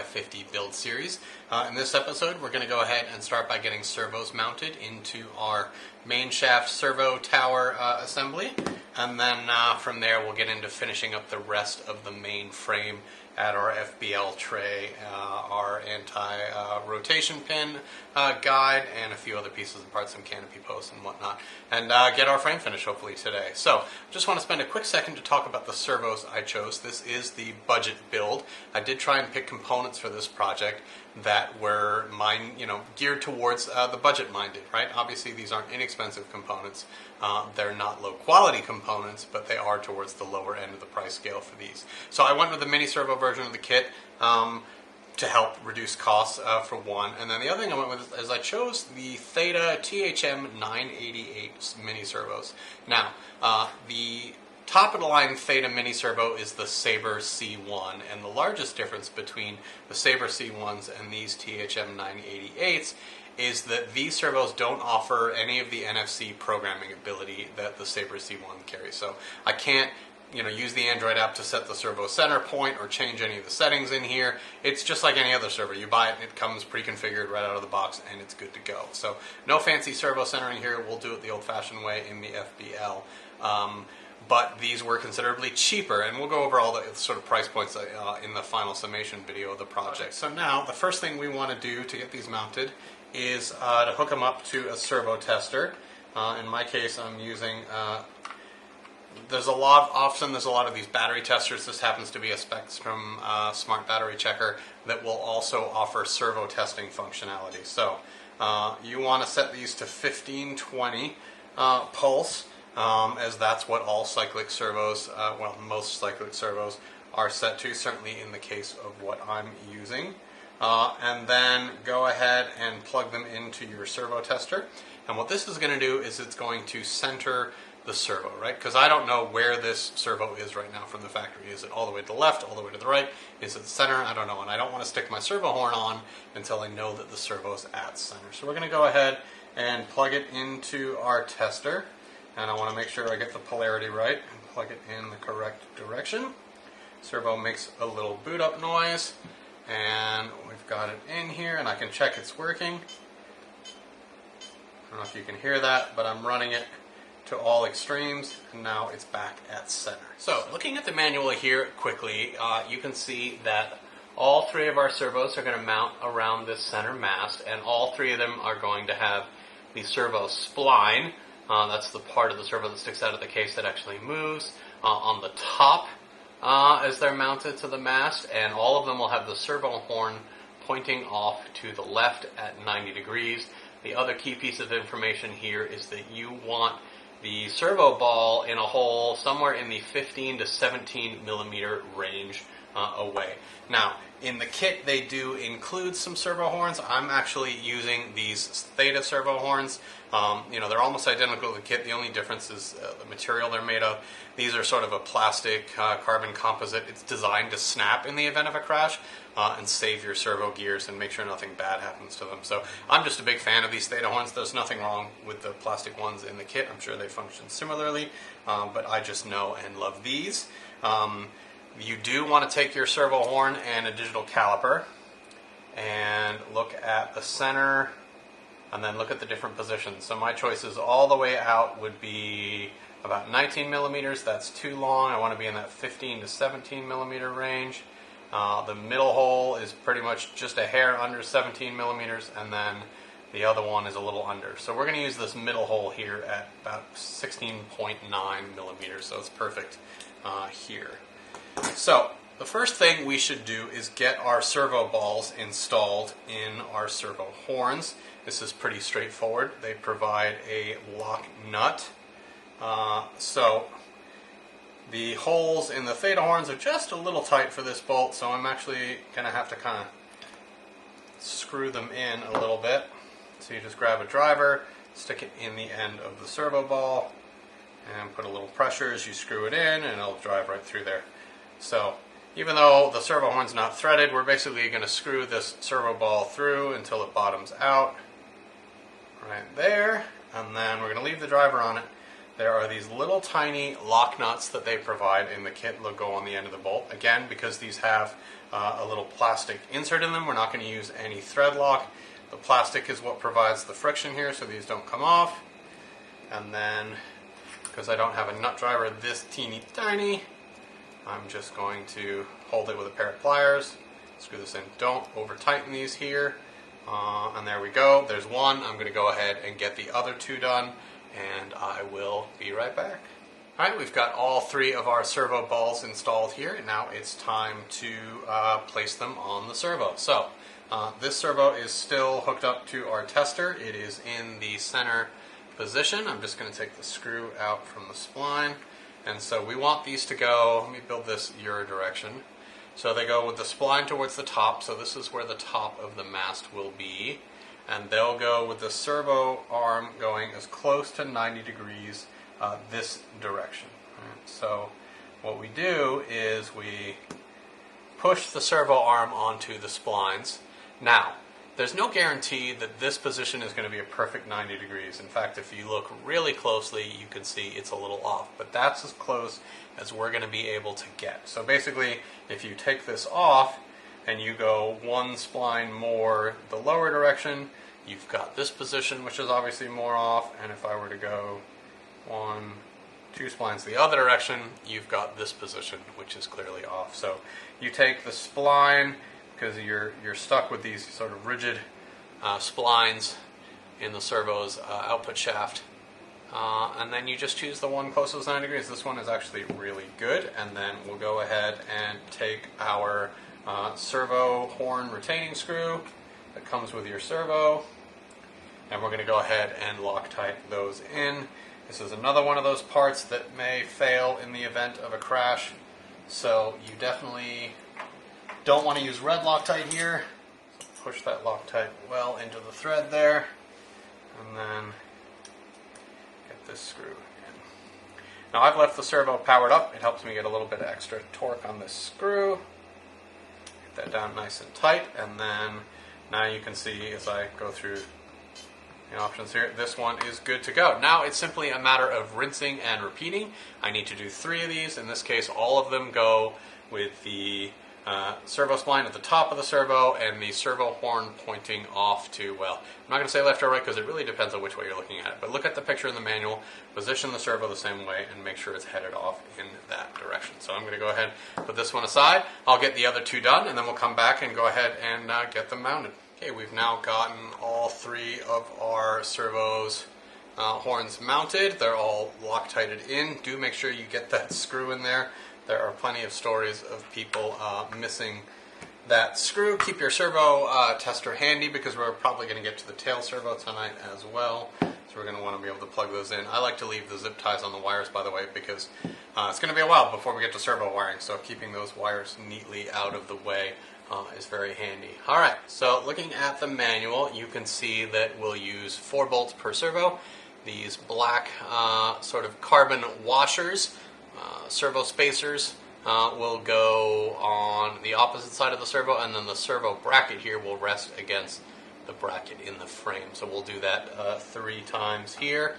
550 build series. In this episode, we're going to go ahead and start by getting servos mounted into our main shaft servo tower assembly, and then from there we'll get into finishing up the rest of the main frame at our FBL tray, our anti-rotation pin guide, and a few other pieces and parts, some canopy posts and whatnot, and get our frame finished hopefully today. So just want to spend a quick second to talk about the servos I chose. This is the budget build. I did try and pick components for this project that were geared towards the budget minded, right? Obviously these aren't inexpensive components. They're not low quality components, but they are towards the lower end of the price scale for these. So I went with the mini servo version of the kit to help reduce costs for one. And then the other thing I went with is I chose the Theta THM 988 mini servos. Now, the top of the line Theta mini servo is the Sabre C1, and the largest difference between the Sabre C1s and these THM 988s is that these servos don't offer any of the NFC programming ability that the Sabre C1 carries. So I can't use the Android app to set the servo center point or change any of the settings in here. It's just like any other servo. You buy it and it comes pre-configured right out of the box and it's good to go. So no fancy servo centering here. We'll do it the old-fashioned way in the FBL. But these were considerably cheaper, and we'll go over all the sort of price points in the final summation video of the project. So now, the first thing we want to do to get these mounted is to hook them up to a servo tester. In my case, I'm using, there's a lot of these battery testers. This happens to be a Spectrum smart battery checker that will also offer servo testing functionality. So you want to set these to 1520 pulse, as that's what all cyclic servos, most cyclic servos are set to, certainly in the case of what I'm using. And then go ahead and plug them into your servo tester. And what this is going to do is it's going to center the servo, right? Because I don't know where this servo is right now from the factory. Is it all the way to the left, all the way to the right? Is it the center? I don't know. And I don't want to stick my servo horn on until I know that the servo is at center. So we're going to go ahead and plug it into our tester. And I want to make sure I get the polarity right and plug it in the correct direction. Servo makes a little boot up noise, and we've got it in here, and I can check it's working. I don't know if you can hear that, but I'm running it to all extremes, and now it's back at center. So looking at the manual here quickly, you can see that all three of our servos are going to mount around this center mast, and all three of them are going to have the servo spline. That's the part of the servo that sticks out of the case that actually moves on the top as they're mounted to the mast, and all of them will have the servo horn pointing off to the left at 90 degrees. The other key piece of information here is that you want the servo ball in a hole somewhere in the 15 to 17 millimeter range away. Now, in the kit they do include some servo horns. I'm actually using these Theta servo horns. They're almost identical to the kit. The only difference is the material they're made of. These are sort of a plastic carbon composite. It's designed to snap in the event of a crash and save your servo gears and make sure nothing bad happens to them. So I'm just a big fan of these Theta horns. There's nothing wrong with the plastic ones in the kit. I'm sure they function similarly, but I just know and love these. You do want to take your servo horn and a digital caliper and look at the center and then look at the different positions. So my choices all the way out would be about 19 millimeters. That's too long. I want to be in that 15 to 17 millimeter range. The middle hole is pretty much just a hair under 17 millimeters, and then the other one is a little under. So we're going to use this middle hole here at about 16.9 millimeters, so it's perfect here. So the first thing we should do is get our servo balls installed in our servo horns. This is pretty straightforward. They provide a lock nut. So the holes in the Theta horns are just a little tight for this bolt, so I'm actually going to have to kind of screw them in a little bit. So you just grab a driver, stick it in the end of the servo ball, and put a little pressure as you screw it in, and it'll drive right through there. So even though the servo horn's not threaded, we're basically going to screw this servo ball through until it bottoms out right there, and then we're going to leave the driver on it there are these little tiny lock nuts that they provide in the kit that go on the end of the bolt. Again, because these have a little plastic insert in them, we're not going to use any thread lock. The plastic is what provides the friction here, so these don't come off. And then, because I don't have a nut driver this teeny tiny, I'm just going to hold it with a pair of pliers, screw this in. Don't over tighten these here. And there we go. There's one. I'm going to go ahead and get the other two done, and I will be right back. Alright, we've got all three of our servo balls installed here, and now it's time to place them on the servo. So, this servo is still hooked up to our tester. It is in the center position. I'm just going to take the screw out from the spline. And so we want these to go, let me build this your direction. So they go with the spline towards the top, so this is where the top of the mast will be. And they'll go with the servo arm going as close to 90 degrees this direction. Right? So what we do is we push the servo arm onto the splines. Now, there's no guarantee that this position is going to be a perfect 90 degrees. In fact, if you look really closely, you can see it's a little off. But that's as close as we're going to be able to get. So basically, if you take this off and you go one spline more the lower direction, you've got this position, which is obviously more off. And if I were to go two splines the other direction, you've got this position, which is clearly off. So you take the spline, because you're stuck with these sort of rigid splines in the servo's output shaft. And then you just choose the one closest to 90 degrees. This one is actually really good. And then we'll go ahead and take our servo horn retaining screw that comes with your servo, and we're going to go ahead and Loctite those in. This is another one of those parts that may fail in the event of a crash, so you definitely don't want to use red Loctite here. So push that Loctite well into the thread there, and then get this screw in. Now I've left the servo powered up. It helps me get a little bit of extra torque on this screw. Get that down nice and tight, and then now you can see as I go through the options here, this one is good to go. Now it's simply a matter of rinsing and repeating. I need to do 3 of these. In this case, all of them go with the servo spline at the top of the servo and the servo horn pointing off to, well, I'm not going to say left or right because it really depends on which way you're looking at it, but look at the picture in the manual, position the servo the same way, and make sure it's headed off in that direction. So I'm going to go ahead and put this one aside. I'll get the other 2 done, and then we'll come back and go ahead and get them mounted. Okay, we've now gotten all 3 of our servos horns mounted. They're all Loctited in. Do make sure you get that screw in there. There are plenty of stories of people missing that screw. Keep your servo tester handy because we're probably going to get to the tail servo tonight as well. So we're going to want to be able to plug those in. I like to leave the zip ties on the wires, by the way, because it's going to be a while before we get to servo wiring. So keeping those wires neatly out of the way is very handy. Alright, so looking at the manual, you can see that we'll use 4 bolts per servo. These black sort of carbon washers, servo spacers, will go on the opposite side of the servo, and then the servo bracket here will rest against the bracket in the frame. So we'll do that 3 times here.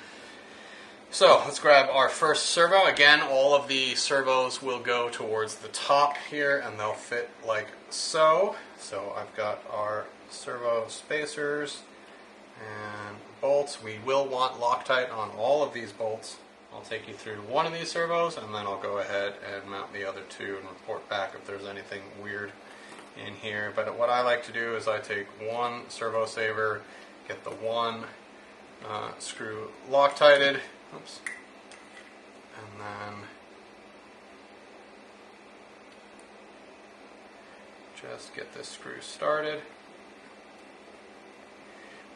So let's grab our first servo. Again, all of the servos will go towards the top here, and they'll fit like so. So I've got our servo spacers and bolts. We will want Loctite on all of these bolts. I'll take you through one of these servos, and then I'll go ahead and mount the other 2 and report back if there's anything weird in here. But what I like to do is I take one servo saver, get the one screw Loctited, oops, and then just get this screw started.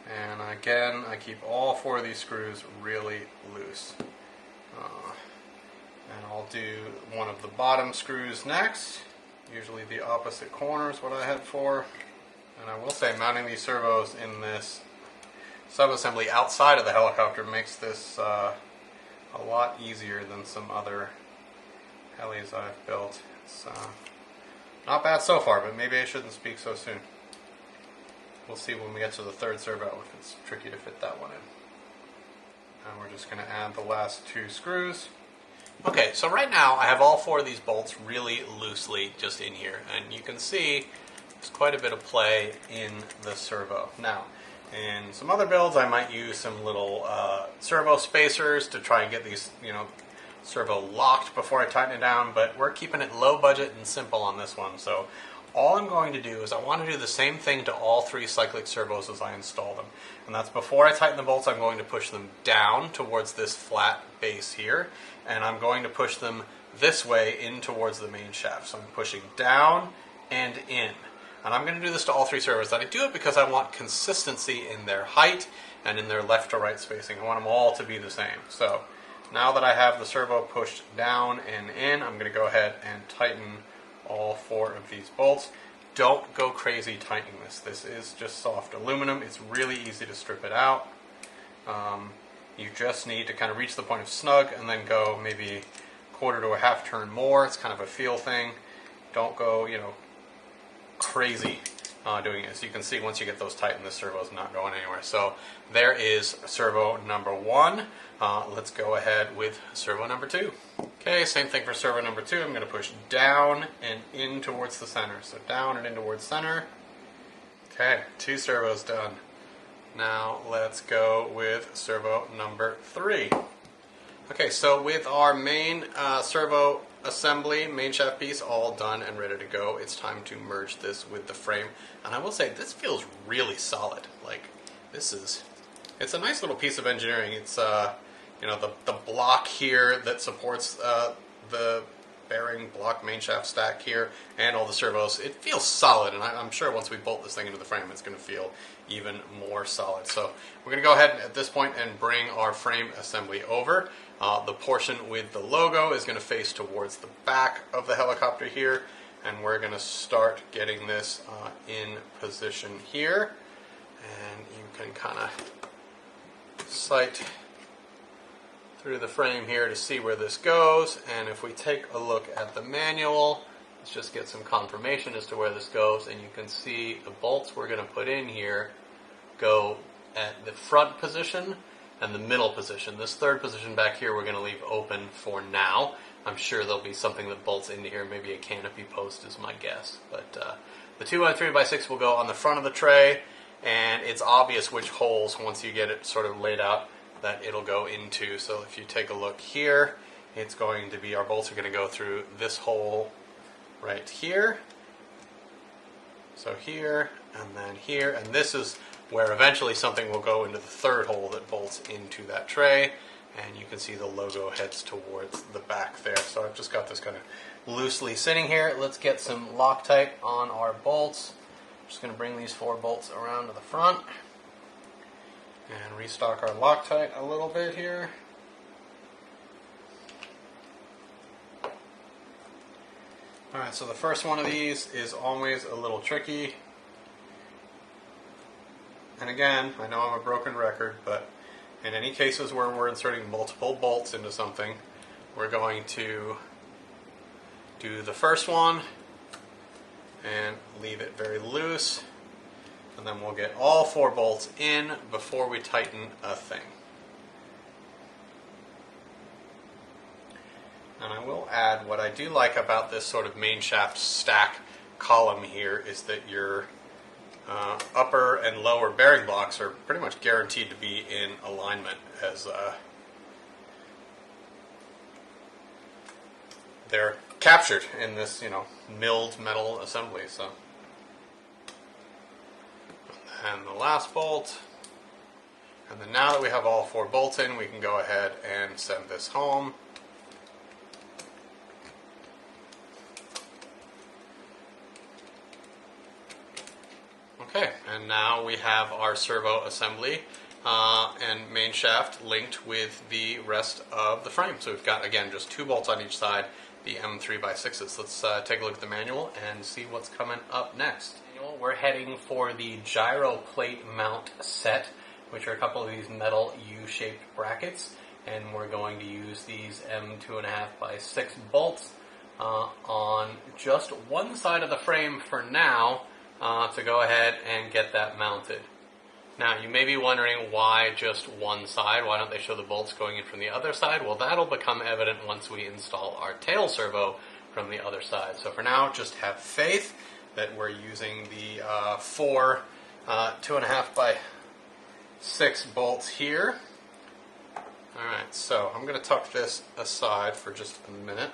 And again, I keep all 4 of these screws really loose. And I'll do one of the bottom screws next. Usually the opposite corner is what I head for. And I will say, mounting these servos in this subassembly outside of the helicopter makes this a lot easier than some other helis I've built. It's not bad so far, but maybe I shouldn't speak so soon. We'll see when we get to the 3rd servo if it's tricky to fit that one in. And we're just going to add the last 2 screws. Okay, so right now I have all 4 of these bolts really loosely just in here, and you can see there's quite a bit of play in the servo. Now, in some other builds I might use some little servo spacers to try and get these, servo locked before I tighten it down, but we're keeping it low budget and simple on this one. So all I'm going to do is I want to do the same thing to all 3 cyclic servos as I install them. And that's before I tighten the bolts, I'm going to push them down towards this flat base here, and I'm going to push them this way in towards the main shaft. So I'm pushing down and in. And I'm going to do this to all 3 servos. And I do it because I want consistency in their height and in their left to right spacing. I want them all to be the same. So now that I have the servo pushed down and in, I'm going to go ahead and tighten all 4 of these bolts. Don't go crazy tightening this. This is just soft aluminum. It's really easy to strip it out. You just need to kind of reach the point of snug and then go maybe 1/4 to a 1/2 turn more. It's kind of a feel thing. Don't go, crazy doing it. As you can see, once you get those tightened, the servo's not going anywhere. So there is servo number 1. Let's go ahead with servo number 2. Okay, same thing for servo number 2. I'm going to push down and in towards the center. So down and in towards center. Okay, 2 servos done. Now let's go with servo number 3. Okay, so with our main servo assembly, main shaft piece all done and ready to go, it's time to merge this with the frame. And I will say, this feels really solid. Like, it's a nice little piece of engineering. It's, the block here that supports the bearing block main shaft stack here and all the servos. It feels solid, and I'm sure once we bolt this thing into the frame, it's going to feel even more solid. So we're going to go ahead at this point and bring our frame assembly over. The portion with the logo is going to face towards the back of the helicopter here, and we're going to start getting this in position here. And you can kind of sight through the frame here to see where this goes. And if we take a look at the manual, let's just get some confirmation as to where this goes, and you can see the bolts we're going to put in here go at the front position and the middle position. This third position back here we're going to leave open for now. I'm sure there'll be something that bolts into here, maybe a canopy post is my guess. But the 2x3x6 will go on the front of the tray, and it's obvious which holes, once you get it sort of laid out, that it'll go into. So if you take a look here, it's going to be, our bolts are going to go through this hole right here. So here, and then here, and this is where eventually something will go into the third hole that bolts into that tray, and you can see the logo heads towards the back there. So I've just got this kind of loosely sitting here. Let's get some Loctite on our bolts. I'm just going to bring these 4 bolts around to the front and restock our Loctite a little bit here. Alright, so the first one of these is always a little tricky. And again, I know I'm a broken record, but in any cases where we're inserting multiple bolts into something, we're going to do the first one and leave it very loose, and then we'll get all 4 bolts in before we tighten a thing. And I will add, what I do like about this sort of main shaft stack column here is that your upper and lower bearing blocks are pretty much guaranteed to be in alignment, as they're captured in this, milled metal assembly. So, and the last bolt, and then now that we have all 4 bolts in, we can go ahead and send this home. Okay, and now we have our servo assembly and main shaft linked with the rest of the frame. So we've got, again, just 2 bolts on each side, the M3x6s. Let's take a look at the manual and see what's coming up next. We're heading for the gyro plate mount set, which are a couple of these metal U-shaped brackets, and we're going to use these M2.5x6 bolts on just one side of the frame for now, to go ahead and get that mounted. Now, you may be wondering why just one side? Why don't they show the bolts going in from the other side? Well, that'll become evident once we install our tail servo from the other side. So for now, just have faith that we're using the four 2.5 by 6 bolts here. Alright, so I'm going to tuck this aside for just a minute,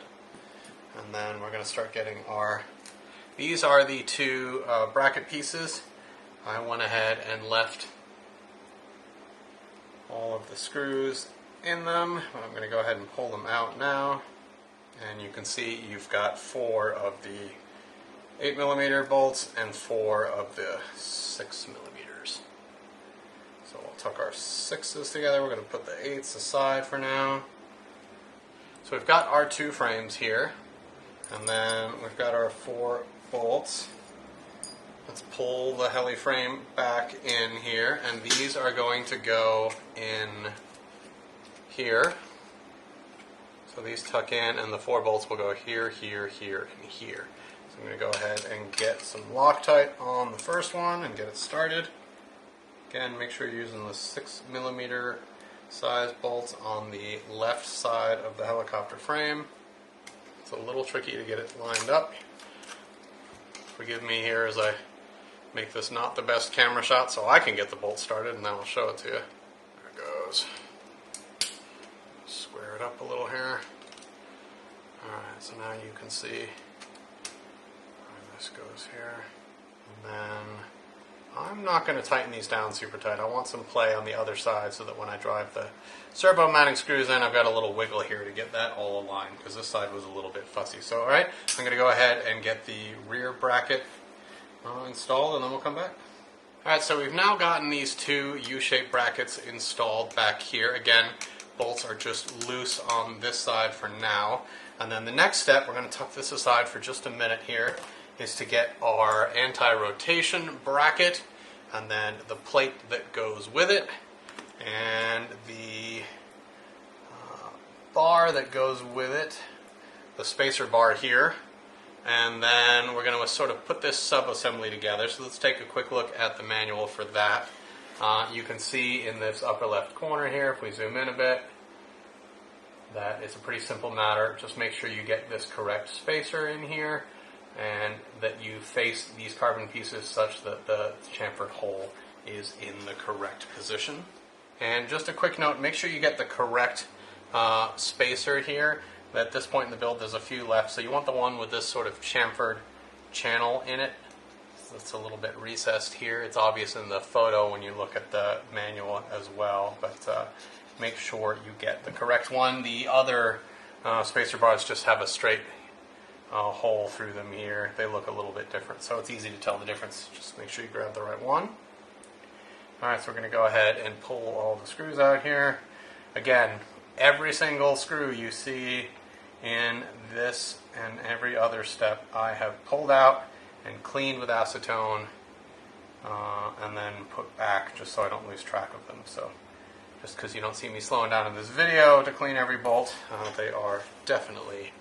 and then we're going to start getting these are the two bracket pieces. I went ahead and left all of the screws in them. I'm going to go ahead and pull them out now, and you can see you've got 4 of the 8mm bolts and 4 of the 6mm. So we'll tuck our 6s together. We're going to put the 8s aside for now. So we've got our 2 frames here, and then we've got our 4 bolts. Let's pull the heli frame back in here, and these are going to go in here. So these tuck in, and the 4 bolts will go here, here, here, and here. So I'm going to go ahead and get some Loctite on the first one and get it started. Again, make sure you're using the 6mm size bolts on the left side of the helicopter frame. It's a little tricky to get it lined up. Forgive me here as I make this not the best camera shot so I can get the bolt started, and then I'll show it to you. There it goes. Square it up a little here. Alright, so now you can see where this goes here. And then I'm not going to tighten these down super tight. I want some play on the other side so that when I drive the servo mounting screws in, I've got a little wiggle here to get that all aligned, because this side was a little bit fussy. So alright, I'm going to go ahead and get the rear bracket installed, and then we'll come back. Alright, so we've now gotten these 2 U-shaped brackets installed back here. Again, bolts are just loose on this side for now. And then the next step, we're going to tuck this aside for just a minute here, is to get our anti-rotation bracket, and then the plate that goes with it, and the bar that goes with it, the spacer bar here. And then we're going to sort of put this sub-assembly together. So let's take a quick look at the manual for that. You can see in this upper left corner here, if we zoom in a bit, that it's a pretty simple matter. Just make sure you get this correct spacer in here, and that you face these carbon pieces such that the chamfered hole is in the correct position. And just a quick note, make sure you get the correct spacer here. At this point in the build, there's a few left, so you want the one with this sort of chamfered channel in it. So it's a little bit recessed here. It's obvious in the photo when you look at the manual as well, but make sure you get the correct one. The other spacer bars just have a straight hole through them here. They look a little bit different, so it's easy to tell the difference. Just make sure you grab the right one. Alright, so we're going to go ahead and pull all the screws out here. Again, every single screw you see in this and every other step I have pulled out and cleaned with acetone, and then put back just so I don't lose track of them. So just because you don't see me slowing down in this video to clean every bolt, they are definitely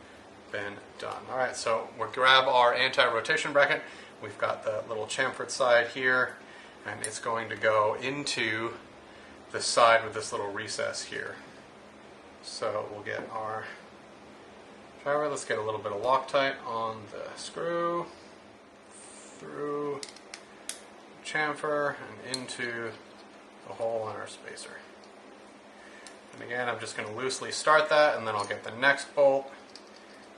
been done. Alright, so we'll grab our anti-rotation bracket. We've got the little chamfered side here, and it's going to go into the side with this little recess here. So we'll get our driver. Let's get a little bit of Loctite on the screw, through the chamfer, and into the hole on our spacer. And again, I'm just going to loosely start that, and then I'll get the next bolt,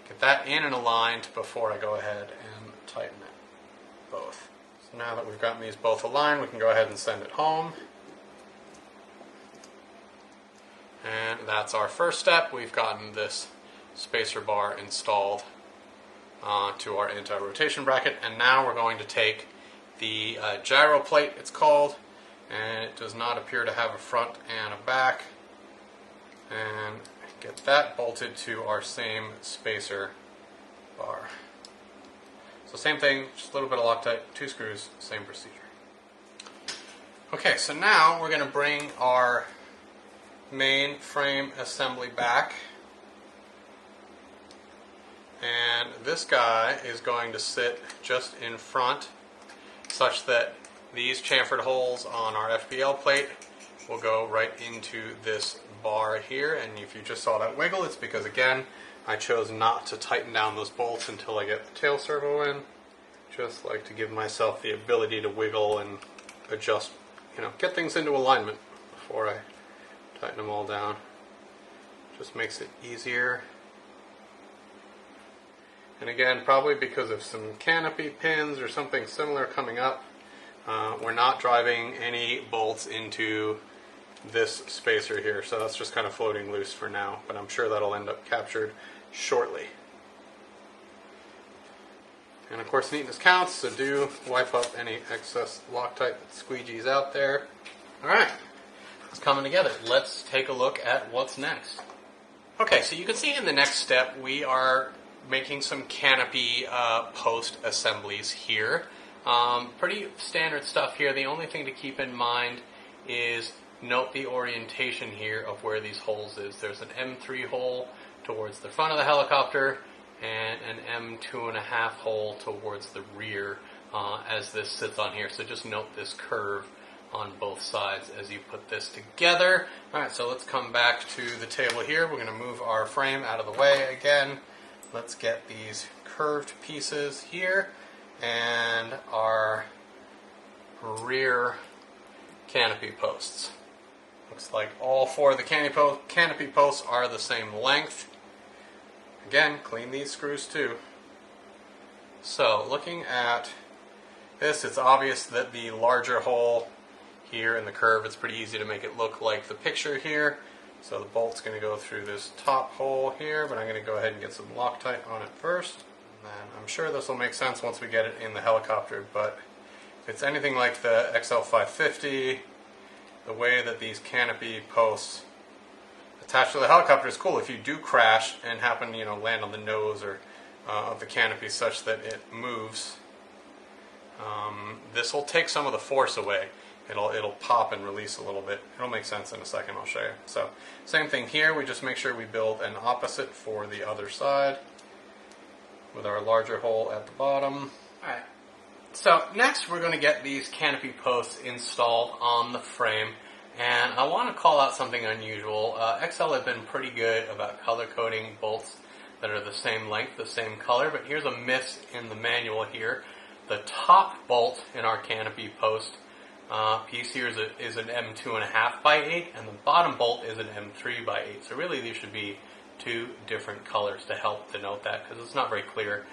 get that in and aligned before I go ahead and tighten it both. So now that we've gotten these both aligned, we can go ahead and send it home. And that's our first step. We've gotten this spacer bar installed to our anti-rotation bracket, and now we're going to take the gyro plate, it's called, and it does not appear to have a front and a back, and get that bolted to our same spacer bar. So same thing, just a little bit of Loctite, 2 screws, same procedure. Okay, so now we're going to bring our main frame assembly back, and this guy is going to sit just in front such that these chamfered holes on our FPL plate will go right into this bar here, and if you just saw that wiggle, it's because, again, I chose not to tighten down those bolts until I get the tail servo in. Just like to give myself the ability to wiggle and adjust, get things into alignment before I tighten them all down. Just makes it easier. And again, probably because of some canopy pins or something similar coming up, we're not driving any bolts into this spacer here, so that's just kind of floating loose for now, but I'm sure that'll end up captured shortly. And of course, neatness counts, so do wipe up any excess Loctite that squeegees out there. Alright, it's coming together. Let's take a look at what's next. Okay, so you can see in the next step we are making some canopy post assemblies here. Pretty standard stuff here. The only thing to keep in mind is note the orientation here of where these holes is. There's an M3 hole towards the front of the helicopter and an M2.5 hole towards the rear as this sits on here. So just note this curve on both sides as you put this together. Alright, so let's come back to the table here. We're going to move our frame out of the way again. Let's get these curved pieces here and our rear canopy posts. Looks like all four of the canopy posts are the same length. Again, clean these screws too. So, looking at this, it's obvious that the larger hole here in the curve, it's pretty easy to make it look like the picture here. So the bolt's going to go through this top hole here, but I'm going to go ahead and get some Loctite on it first. And I'm sure this will make sense once we get it in the helicopter, but if it's anything like the XL 550, the way that these canopy posts attach to the helicopter is cool. If you do crash and happen to land on the nose or of the canopy such that it moves, this will take some of the force away. It'll pop and release a little bit. It'll make sense in a second, I'll show you. So, same thing here, we just make sure we build an opposite for the other side with our larger hole at the bottom. Alright, so next we're going to get these canopy posts installed on the frame, and I want to call out something unusual. XL has been pretty good about color coding bolts that are the same length, the same color, but here's a miss in the manual here. The top bolt in our canopy post piece here is an M2.5 by 8, and the bottom bolt is an M3 by 8. So really these should be two different colors to help denote that, because it's not very clear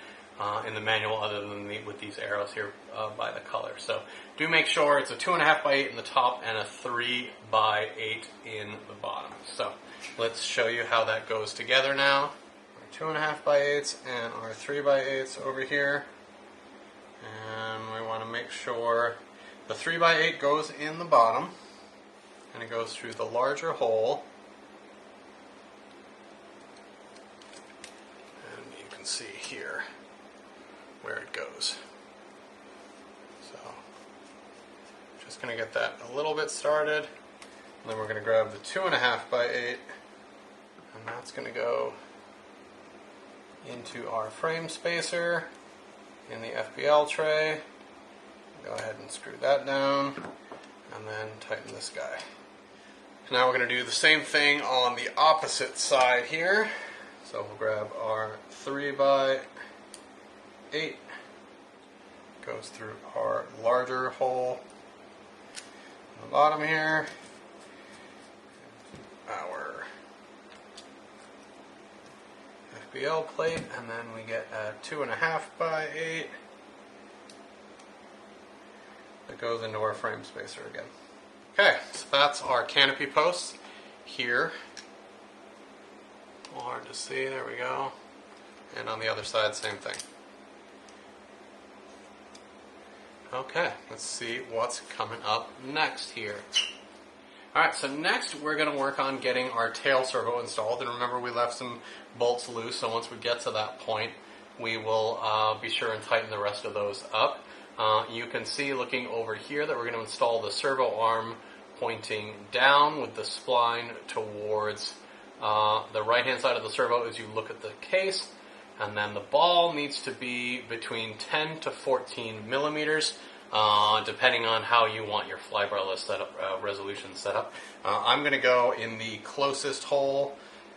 in the manual other than with these arrows here by the color. So do make sure it's a 2.5 by 8 in the top and a 3 by 8 in the bottom. So let's show you how that goes together now. Our 2.5 by 8s and our 3 by 8s over here. And we want to make sure the 3 by 8 goes in the bottom, and it goes through the larger hole. And you can see here where it goes. So, just going to get that a little bit started, and then we're going to grab the 2.5 by 8, and that's going to go into our frame spacer in the FPL tray. Go ahead and screw that down, and then tighten this guy. Now we're going to do the same thing on the opposite side here. So we'll grab our 3 by 8, goes through our larger hole on the bottom here, our FPL plate, and then we get a 2.5 by 8 that goes into our frame spacer again. Okay, so that's our canopy posts here. A little hard to see, there we go. And on the other side, same thing. Okay, let's see what's coming up next here. Alright, so next we're going to work on getting our tail servo installed. And remember, we left some bolts loose, so once we get to that point, we will be sure and tighten the rest of those up. You can see looking over here that we're going to install the servo arm pointing down with the spline towards the right hand side of the servo as you look at the case, and then the ball needs to be between 10 to 14 millimeters. depending on how you want your fly bar setup, resolution set up. I'm going to go in the closest hole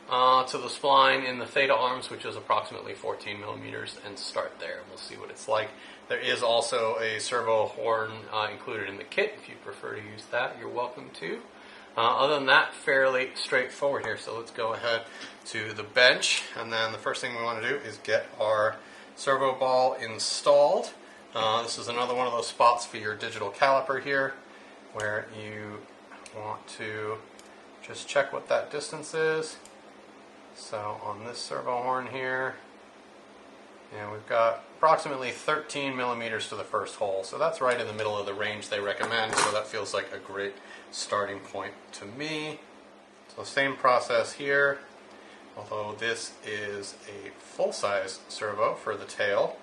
to the spline in the theta arms, which is approximately 14 millimeters, and start there. We'll see what it's like. There is also a servo horn included in the kit. If you prefer to use that, you're welcome to. Other than that, fairly straightforward here. So let's go ahead to the bench, and then the first thing we want to do is get our servo ball installed. This is another one of those spots for your digital caliper here, where you want to just check what that distance is. So on this servo horn here, we've got approximately 13 millimeters to the first hole. So that's right in the middle of the range they recommend, so that feels like a great starting point to me. So same process here, although this is a full-size servo for the tail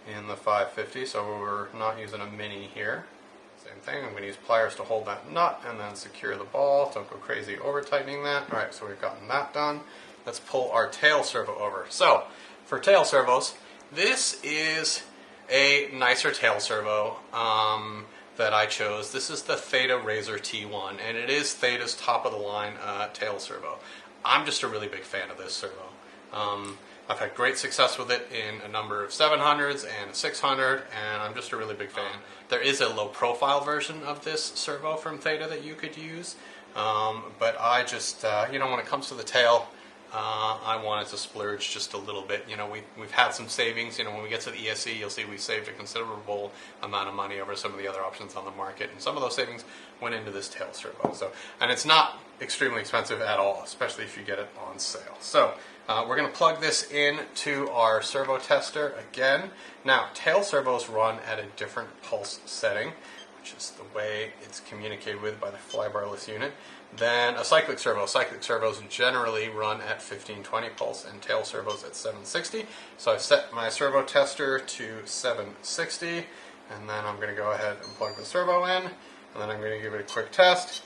in the 550, so we're not using a mini here. Same thing, I'm going to use pliers to hold that nut and then secure the ball. Don't go crazy over tightening that. Alright, so we've gotten that done. Let's pull our tail servo over. So, for tail servos, this is a nicer tail servo that I chose. This is the Theta Razor T1, and it is Theta's top-of-the-line tail servo. I'm just a really big fan of this servo. I've had great success with it in a number of 700s and 600, and I'm just a really big fan. There is a low-profile version of this servo from Theta that you could use, but I just, when it comes to the tail, I wanted to splurge just a little bit. We've had some savings. When we get to the ESC, you'll see we saved a considerable amount of money over some of the other options on the market, and some of those savings went into this tail servo. And it's not extremely expensive at all, especially if you get it on sale. So we're going to plug this into our servo tester again. Now, tail servos run at a different pulse setting, which is the way it's communicated with by the flybarless unit, than a cyclic servo. Cyclic servos generally run at 1520 pulse and tail servos at 760. So I've set my servo tester to 760, and then I'm going to go ahead and plug the servo in, and then I'm going to give it a quick test.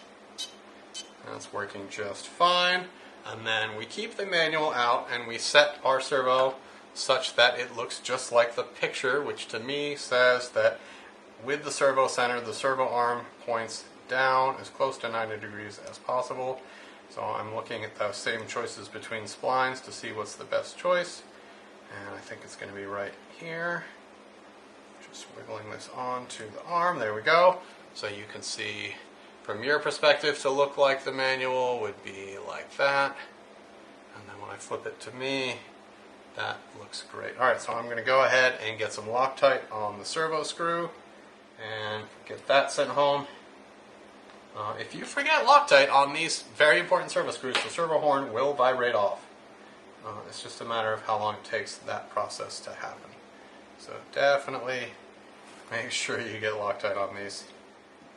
That's working just fine. And then we keep the manual out and we set our servo such that it looks just like the picture, which to me says that with the servo center, the servo arm points down as close to 90 degrees as possible. So I'm looking at those same choices between splines to see what's the best choice, and I think it's going to be right here. Just wiggling this onto the arm, there we go. So you can see from your perspective to look like the manual would be like that, and then when I flip it to me, that looks great. Alright, so I'm going to go ahead and get some Loctite on the servo screw and get that sent home. If you forget Loctite on these very important servo screws, the servo horn will vibrate off. It's just a matter of how long it takes that process to happen. So definitely make sure you get Loctite on these.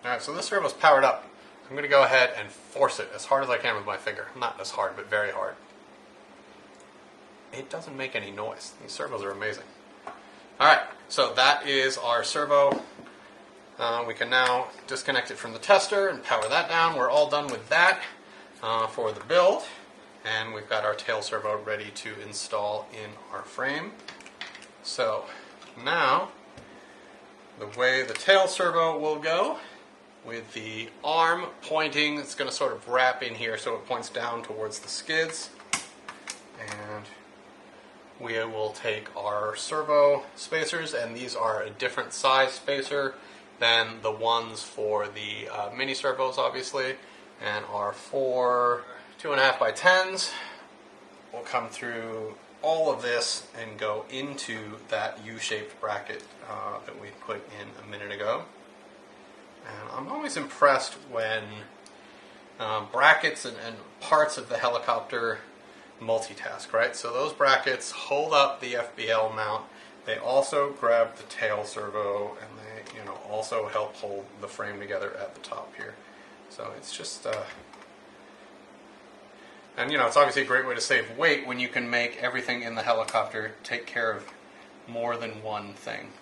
Alright, so this servo's powered up. I'm going to go ahead and force it as hard as I can with my finger. Not as hard, but very hard. It doesn't make any noise. These servos are amazing. Alright, so that is our servo. We can now disconnect it from the tester and power that down. We're all done with that for the build, and we've got our tail servo ready to install in our frame. So now the way the tail servo will go, with the arm pointing, it's going to sort of wrap in here so it points down towards the skids, and we will take our servo spacers, and these are a different size spacer than the ones for the mini servos, obviously, and our 4 2.5 by 10s will come through all of this and go into that U-shaped bracket that we put in a minute ago. And I'm always impressed when brackets and parts of the helicopter multitask, right? So those brackets hold up the FBL mount. They also grab the tail servo, and they, also help hold the frame together at the top here. So it's just, and it's obviously a great way to save weight when you can make everything in the helicopter take care of more than one thing.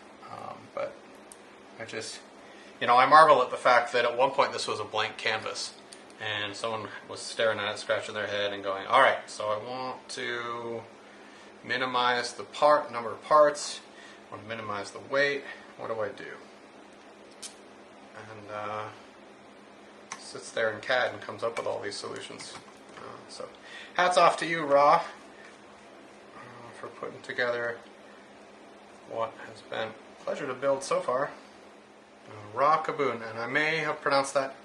But I just, I marvel at the fact that at one point this was a blank canvas, and someone was staring at it, scratching their head, and going, all right, so I want to minimize the number of parts, I want to minimize the weight, what do I do? and sits there in CAD and comes up with all these solutions. So hats off to you, Raw, for putting together what has been a pleasure to build so far. Raw Kaboon, and I may have pronounced that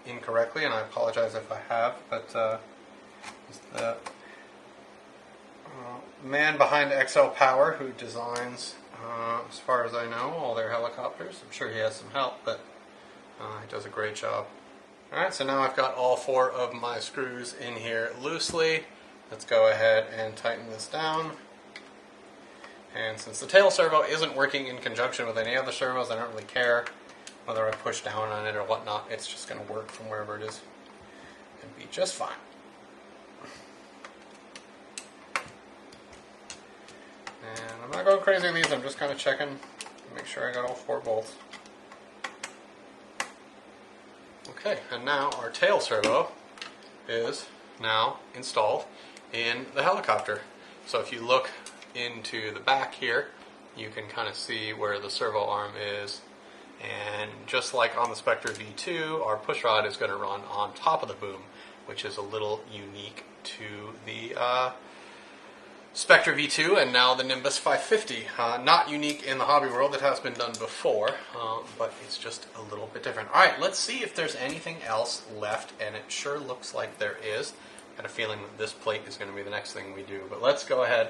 incorrectly, and I apologize if I have, but is the man behind XL Power, who designs, as far as I know, all their helicopters. I'm sure he has some help, but he does a great job. Alright, so now I've got all 4 of my screws in here loosely. Let's go ahead and tighten this down. And since the tail servo isn't working in conjunction with any other servos, I don't really care whether I push down on it or whatnot. It's just going to work from wherever it is and be just fine. And I'm not going crazy with these, I'm just kind of checking to make sure I got all 4 bolts. Okay, and now our tail servo is now installed in the helicopter. So if you look into the back here, you can kind of see where the servo arm is. And just like on the Spectre V2, our pushrod is going to run on top of the boom, which is a little unique to the Spectre V2 and now the Nimbus 550. Not unique in the hobby world, it has been done before, but it's just a little bit different. Alright, let's see if there's anything else left, and it sure looks like there is. I had a feeling that this plate is going to be the next thing we do, but let's go ahead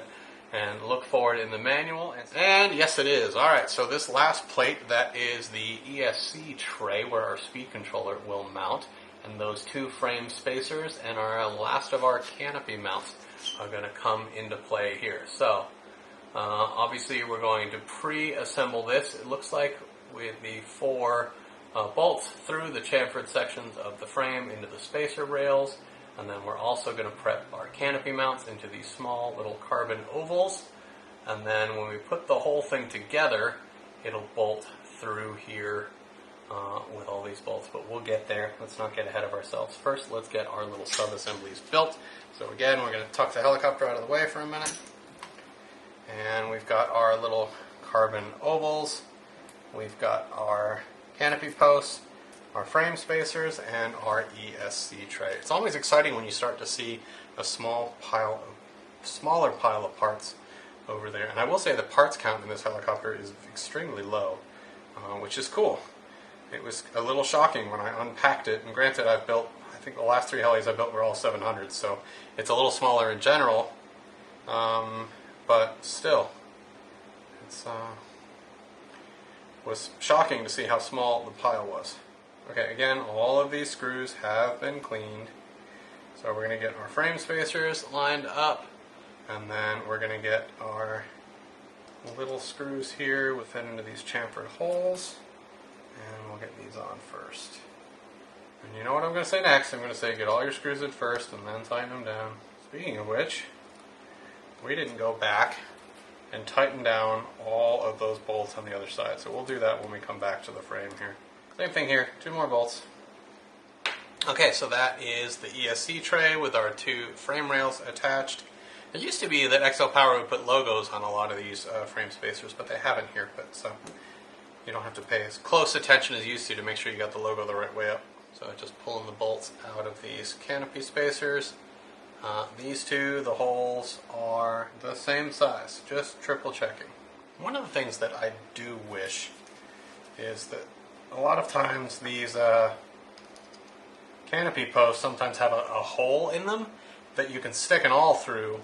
and look forward in the manual. And yes, it is. Alright, so this last plate, that is the ESC tray where our speed controller will mount, and those 2 frame spacers and our last of our canopy mounts are going to come into play here. So, obviously we're going to pre-assemble this, it looks like, with the 4 bolts through the chamfered sections of the frame into the spacer rails, and then we're also going to prep our canopy mounts into these small little carbon ovals, and then when we put the whole thing together, it'll bolt through here with all these bolts, but we'll get there. Let's not get ahead of ourselves. First, let's get our little sub-assemblies built. So again, we're going to tuck the helicopter out of the way for a minute. And we've got our little carbon ovals. We've got our canopy posts, our frame spacers, and our ESC tray. It's always exciting when you start to see a smaller pile of parts over there. And I will say the parts count in this helicopter is extremely low, which is cool. It was a little shocking when I unpacked it, and granted I've built, I think the last 3 helis I built were all 700s, so it's a little smaller in general, but still, it's was shocking to see how small the pile was. Okay, again, all of these screws have been cleaned, so we're going to get our frame spacers lined up, and then we're going to get our little screws here with fit into these chamfered holes. And we'll get these on first. And you know what I'm going to say next? I'm going to say get all your screws in first and then tighten them down. Speaking of which, we didn't go back and tighten down all of those bolts on the other side. So we'll do that when we come back to the frame here. Same thing here, 2 more bolts. Okay, so that is the ESC tray with our 2 frame rails attached. It used to be that XL Power would put logos on a lot of these frame spacers, but they haven't here. But so you don't have to pay as close attention as you used to make sure you got the logo the right way up. So just pulling the bolts out of these canopy spacers. These 2, the holes are the same size, just triple checking. One of the things that I do wish is that a lot of times these canopy posts sometimes have a hole in them that you can stick an awl through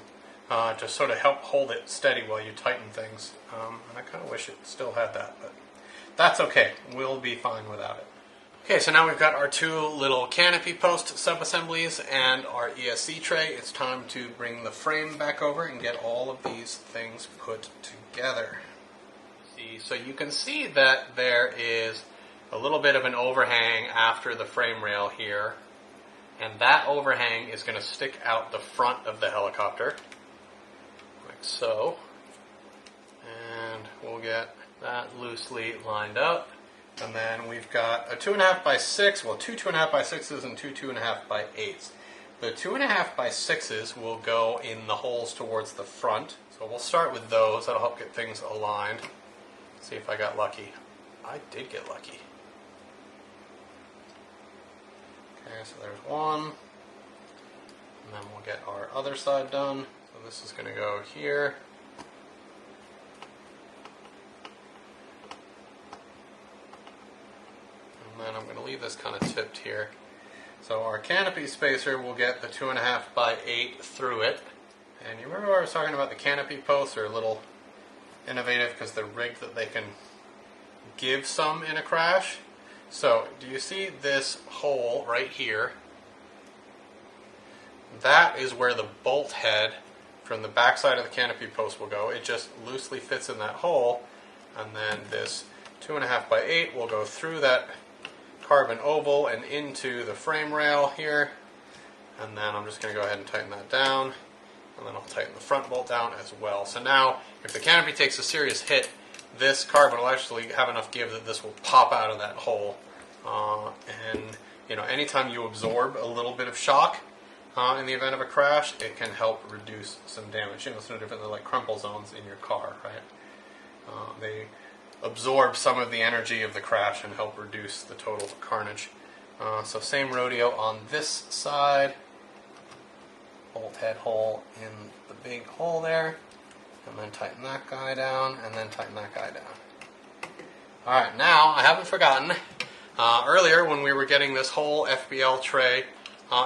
to sort of help hold it steady while you tighten things. And I kind of wish it still had that, but that's okay. We'll be fine without it. Okay, so now we've got our 2 little canopy post sub-assemblies and our ESC tray. It's time to bring the frame back over and get all of these things put together. So you can see that there is a little bit of an overhang after the frame rail here, and that overhang is going to stick out the front of the helicopter, like so. And we'll get that loosely lined up. And then we've got a 2.5 by 6, well, 2 2.5 by 6s and 2 2.5 by 8s. The 2.5 by 6s will go in the holes towards the front. So we'll start with those. That'll help get things aligned. See if I got lucky. I did get lucky. Okay, so there's one. And then we'll get our other side done. So this is going to go here. And then I'm going to leave this kind of tipped here. So our canopy spacer will get the 2.5 by 8 through it. And you remember I was talking about the canopy posts are a little innovative because they're rigged that they can give some in a crash. So do you see this hole right here? That is where the bolt head from the back side of the canopy post will go. It just loosely fits in that hole, and then this 2.5 by 8 will go through that carbon oval and into the frame rail here. And then I'm just going to go ahead and tighten that down, and then I'll tighten the front bolt down as well. So now if the canopy takes a serious hit, this carbon will actually have enough give that this will pop out of that hole. And you know, anytime you absorb a little bit of shock in the event of a crash, it can help reduce some damage. You know, it's no different than like crumple zones in your car, right? They absorb some of the energy of the crash and help reduce the total carnage. So same rodeo on this side. Bolt head hole in the big hole there, and then tighten that guy down, and then tighten that guy down. Alright, now I haven't forgotten. Earlier when we were getting this whole FBL tray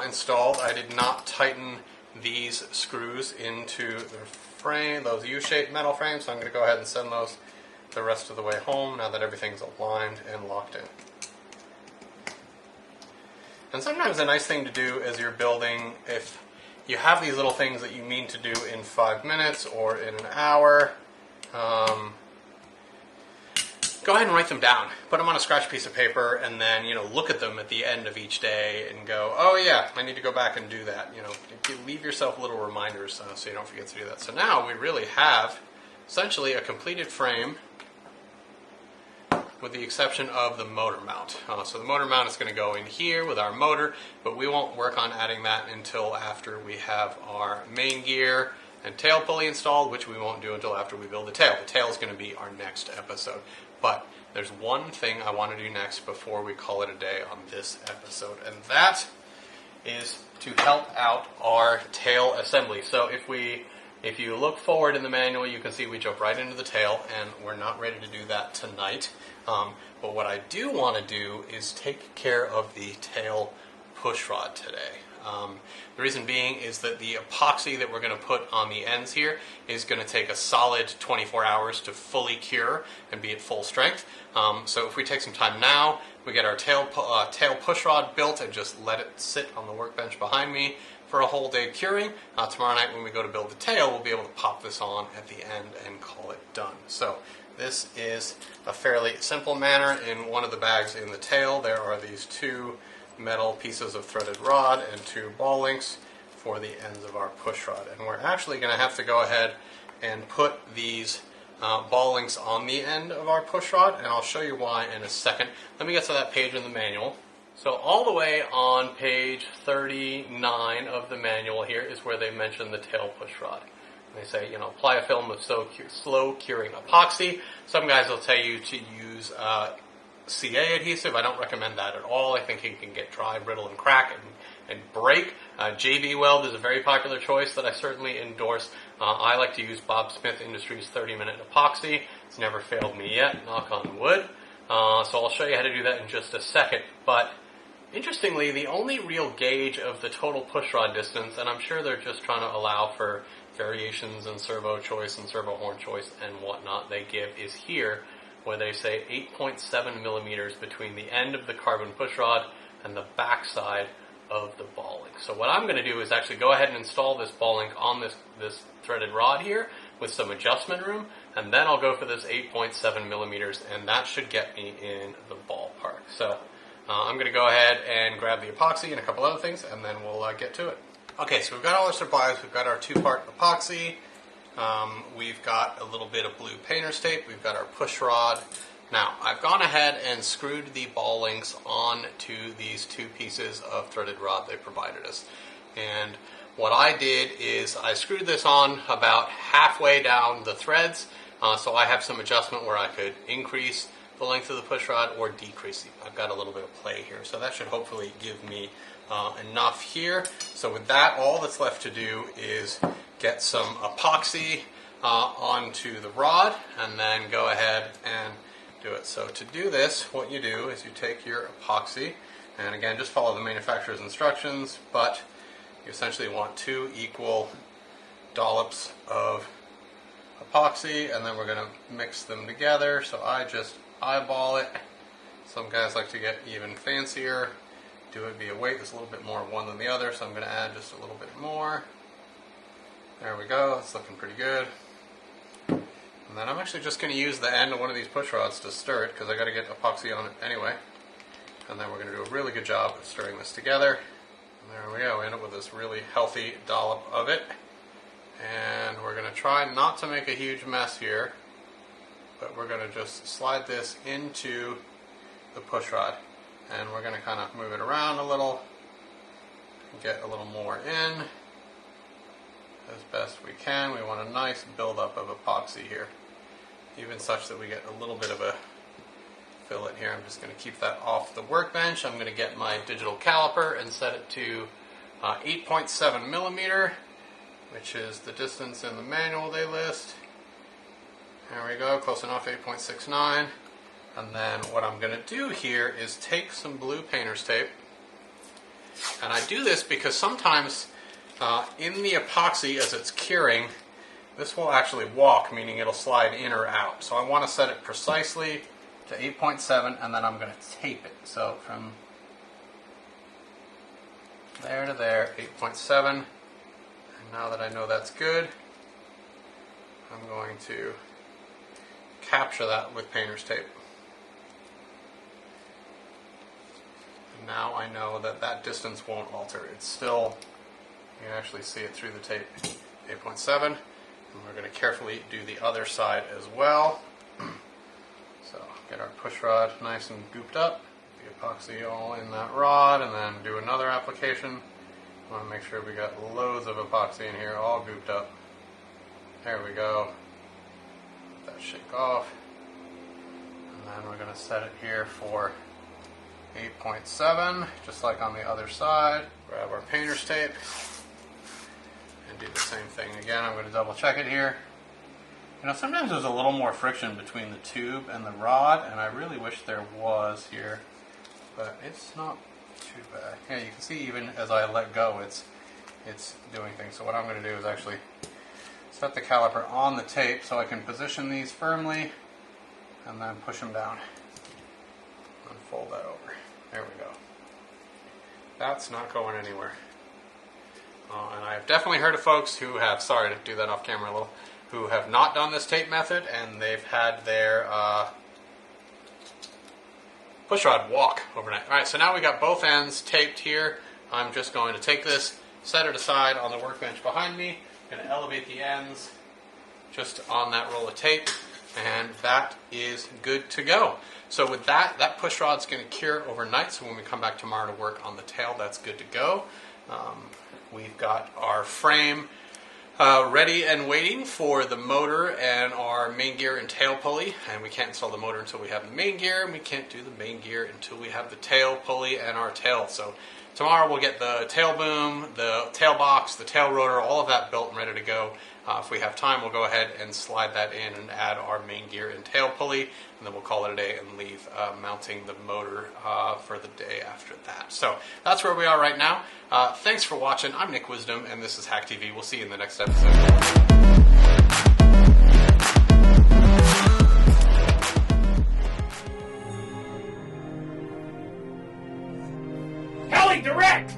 installed, I did not tighten these screws into the frame, those U-shaped metal frames, so I'm going to go ahead and send those the rest of the way home now that everything's aligned and locked in. And sometimes a nice thing to do as you're building, if you have these little things that you mean to do in 5 minutes or in an hour, go ahead and write them down. Put them on a scratch piece of paper, and then look at them at the end of each day and go, oh yeah, I need to go back and do that. Leave yourself little reminders so you don't forget to do that. So now we really have essentially a completed frame, with the exception of the motor mount. So the motor mount is going to go in here with our motor, but we won't work on adding that until after we have our main gear and tail pulley installed, which we won't do until after we build the tail. The tail is going to be our next episode. But there's one thing I want to do next before we call it a day on this episode, and that is to help out our tail assembly. So if you look forward in the manual, you can see we jump right into the tail, and we're not ready to do that tonight. But what I do want to do is take care of the tail pushrod today. The reason being is that the epoxy that we're going to put on the ends here is going to take a solid 24 hours to fully cure and be at full strength. So if we take some time now, we get our tail pushrod built and just let it sit on the workbench behind me for a whole day curing. Tomorrow night when we go to build the tail, we'll be able to pop this on at the end and call it done. So this is a fairly simple manner. In one of the bags in the tail, there are these two metal pieces of threaded rod and two ball links for the ends of our pushrod. And we're actually going to have to go ahead and put these ball links on the end of our pushrod, and I'll show you why in a second. Let me get to that page in the manual. So all the way on page 39 of the manual here is where they mention the tail pushrod. They say, apply a film of slow curing epoxy. Some guys will tell you to use CA adhesive. I don't recommend that at all. I think it can get dry, brittle, and crack and break. JB Weld is a very popular choice that I certainly endorse. I like to use Bob Smith Industries 30-minute epoxy. It's never failed me yet, knock on wood. So I'll show you how to do that in just a second. But interestingly, the only real gauge of the total pushrod distance, and I'm sure they're just trying to allow for variations in servo choice and servo horn choice and whatnot they give, is here, where they say 8.7 millimeters between the end of the carbon pushrod and the back side of the ball link. So what I'm going to do is actually go ahead and install this ball link on this threaded rod here with some adjustment room, and then I'll go for this 8.7 millimeters, and that should get me in the ballpark. So I'm going to go ahead and grab the epoxy and a couple other things, and then we'll get to it. Okay, so we've got all our supplies. We've got our 2-part epoxy. We've got a little bit of blue painter's tape. We've got our push rod. Now, I've gone ahead and screwed the ball links onto these two pieces of threaded rod they provided us. And what I did is I screwed this on about halfway down the threads, so I have some adjustment where I could increase the length of the push rod or decrease it. I've got a little bit of play here, so that should hopefully give me enough here. So with that, all that's left to do is get some epoxy onto the rod and then go ahead and do it. So to do this, what you do is you take your epoxy, and again, just follow the manufacturer's instructions, but you essentially want 2 equal dollops of epoxy, and then we're going to mix them together. So I just eyeball it. Some guys like to get even fancier, do it via weight. There's a little bit more of one than the other, so I'm going to add just a little bit more. There we go, it's looking pretty good. And then I'm actually just going to use the end of one of these push rods to stir it, because I got to get epoxy on it anyway. And then we're going to do a really good job of stirring this together. And there we go, we end up with this really healthy dollop of it. And we're going to try not to make a huge mess here, but we're going to just slide this into the push rod. And we're going to kind of move it around a little, get a little more in as best we can. We want a nice buildup of epoxy here, even such that we get a little bit of a fillet here. I'm just going to keep that off the workbench. I'm going to get my digital caliper and set it to 8.7 millimeter, which is the distance in the manual they list. There we go, close enough, 8.69. And then what I'm going to do here is take some blue painter's tape. And I do this because sometimes in the epoxy, as it's curing, this will actually walk, meaning it'll slide in or out. So I want to set it precisely to 8.7, and then I'm going to tape it. So from there to there, 8.7. And now that I know that's good, I'm going to capture that with painter's tape. And now I know that that distance won't alter. It's still, you can actually see it through the tape, 8.7. And we're going to carefully do the other side as well. So get our push rod nice and gooped up, the epoxy all in that rod, and then do another application. I want to make sure we got loads of epoxy in here, all gooped up. There we go. Let that shake off. And then we're going to set it here for 8.7, just like on the other side. Grab our painter's tape and do the same thing again. I'm going to double check it here. You know, sometimes there's a little more friction between the tube and the rod, and I really wish there was here, but it's not too bad. Yeah, you can see even as I let go, it's doing things. So what I'm going to do is actually set the caliper on the tape so I can position these firmly and then push them down and fold that over. There we go. That's not going anywhere. And I've definitely heard of folks who have, sorry to do that off camera a little, who have not done this tape method, and they've had their push rod walk overnight. Alright, so now we got both ends taped here. I'm just going to take this, set it aside on the workbench behind me. I'm going to elevate the ends just on that roll of tape, and that is good to go. So with that, that push rod's going to cure overnight, so when we come back tomorrow to work on the tail, that's good to go. We've got our frame ready and waiting for the motor and our main gear and tail pulley, and we can't install the motor until we have the main gear, and we can't do the main gear until we have the tail pulley and our tail. So tomorrow we'll get the tail boom, the tail box, the tail rotor, all of that built and ready to go. If we have time, we'll go ahead and slide that in and add our main gear and tail pulley, and then we'll call it a day and leave mounting the motor for the day after that. So that's where we are right now. Thanks for watching. I'm Nick Wisdom, and this is Hack TV. We'll see you in the next episode. Direct!